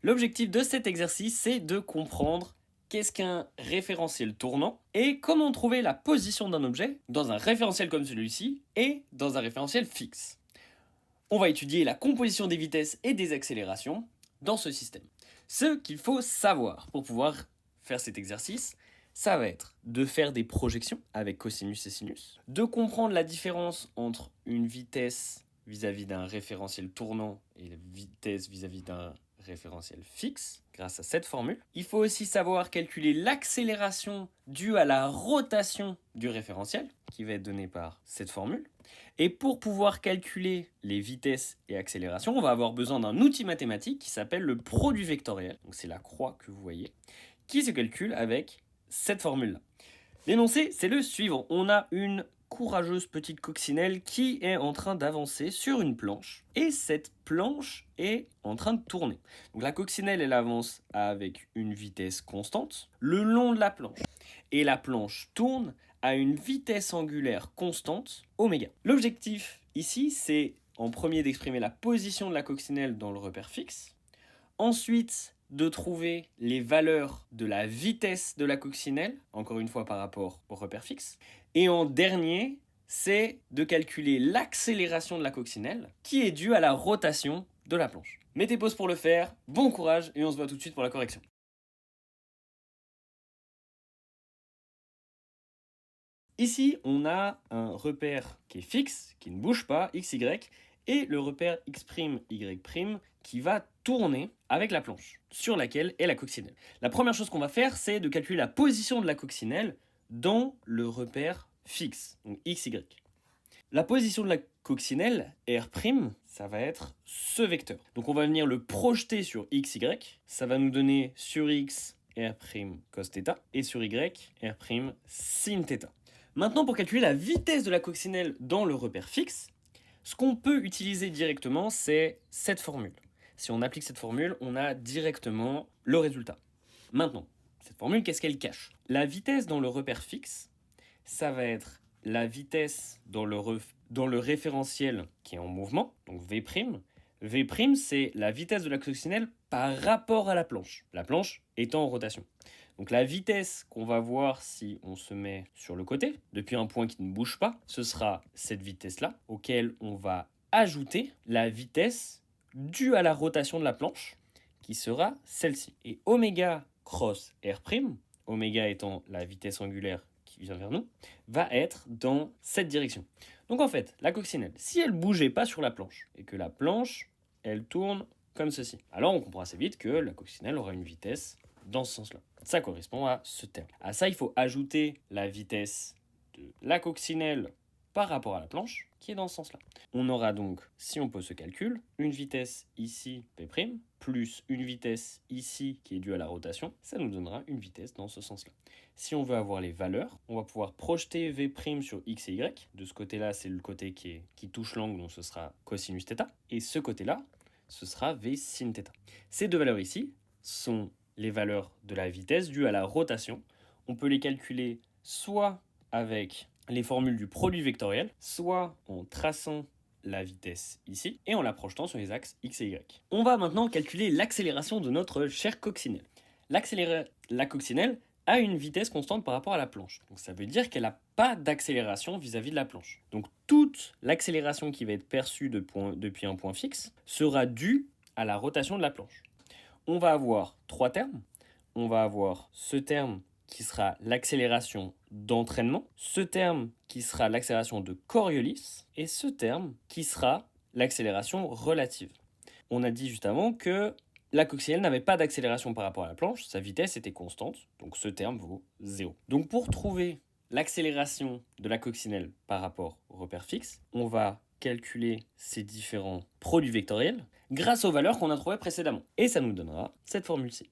L'objectif de cet exercice, c'est de comprendre qu'est-ce qu'un référentiel tournant et comment trouver la position d'un objet dans un référentiel comme celui-ci et dans un référentiel fixe. On va étudier la composition des vitesses et des accélérations dans ce système. Ce qu'il faut savoir pour pouvoir faire cet exercice, ça va être de faire des projections avec cosinus et sinus, de comprendre la différence entre une vitesse vis-à-vis d'un référentiel tournant et la vitesse vis-à-vis d'un référentiel fixe grâce à cette formule. Il faut aussi savoir calculer l'accélération due à la rotation du référentiel qui va être donnée par cette formule. Et pour pouvoir calculer les vitesses et accélérations, on va avoir besoin d'un outil mathématique qui s'appelle le produit vectoriel. Donc c'est la croix que vous voyez, qui se calcule avec cette formule-là. L'énoncé, c'est le suivant. On a une courageuse petite coccinelle qui est en train d'avancer sur une planche et cette planche est en train de tourner. Donc la coccinelle, elle avance avec une vitesse constante le long de la planche et la planche tourne à une vitesse angulaire constante, oméga. L'objectif ici, c'est en premier d'exprimer la position de la coccinelle dans le repère fixe, ensuite de trouver les valeurs de la vitesse de la coccinelle, encore une fois par rapport au repère fixe. Et en dernier, c'est de calculer l'accélération de la coccinelle qui est due à la rotation de la planche. Mettez pause pour le faire, bon courage et on se voit tout de suite pour la correction. Ici, on a un repère qui est fixe, qui ne bouge pas, x, y, et le repère x', y' qui va tourner avec la planche sur laquelle est la coccinelle. La première chose qu'on va faire, c'est de calculer la position de la coccinelle dans le repère fixe, donc x, y. La position de la coccinelle, R', ça va être ce vecteur. Donc on va venir le projeter sur x, y, ça va nous donner sur x, R' cos θ, et sur y, R' sin θ. Maintenant, pour calculer la vitesse de la coccinelle dans le repère fixe, ce qu'on peut utiliser directement, c'est cette formule. Si on applique cette formule, on a directement le résultat. Maintenant, cette formule, qu'est-ce qu'elle cache? La vitesse dans le repère fixe, ça va être la vitesse dans le référentiel qui est en mouvement, donc V'. V', c'est la vitesse de la coccinelle par rapport à la planche étant en rotation. Donc la vitesse qu'on va voir si on se met sur le côté, depuis un point qui ne bouge pas, ce sera cette vitesse-là, auquel on va ajouter la vitesse due à la rotation de la planche, qui sera celle-ci. Et oméga cross R', oméga étant la vitesse angulaire qui vient vers nous, va être dans cette direction. Donc en fait, la coccinelle, si elle ne bougeait pas sur la planche, et que la planche, elle tourne comme ceci, alors on comprend assez vite que la coccinelle aura une vitesse dans ce sens-là. Ça correspond à ce terme. À ça, il faut ajouter la vitesse de la coccinelle par rapport à la planche, qui est dans ce sens-là. On aura donc, si on pose ce calcul, une vitesse ici, P', plus une vitesse ici, qui est due à la rotation, ça nous donnera une vitesse dans ce sens-là. Si on veut avoir les valeurs, on va pouvoir projeter V' sur x et y. De ce côté-là, c'est le côté qui touche l'angle, donc ce sera cosinus θ. Et ce côté-là, ce sera V sin θ. Ces deux valeurs ici sont les valeurs de la vitesse due à la rotation. On peut les calculer soit avec les formules du produit vectoriel, soit en traçant la vitesse ici et en la projetant sur les axes x et y. On va maintenant calculer l'accélération de notre chère coccinelle. La coccinelle a une vitesse constante par rapport à la planche. Donc ça veut dire qu'elle n'a pas d'accélération vis-à-vis de la planche. Donc toute l'accélération qui va être perçue depuis un point fixe sera due à la rotation de la planche. On va avoir trois termes. On va avoir ce terme qui sera l'accélération d'entraînement, ce terme qui sera l'accélération de Coriolis, et ce terme qui sera l'accélération relative. On a dit juste avant que la coccinelle n'avait pas d'accélération par rapport à la planche, sa vitesse était constante, donc ce terme vaut 0. Donc pour trouver l'accélération de la coccinelle par rapport au repère fixe, on va calculer ces différents produits vectoriels grâce aux valeurs qu'on a trouvées précédemment. Et ça nous donnera cette formule-ci.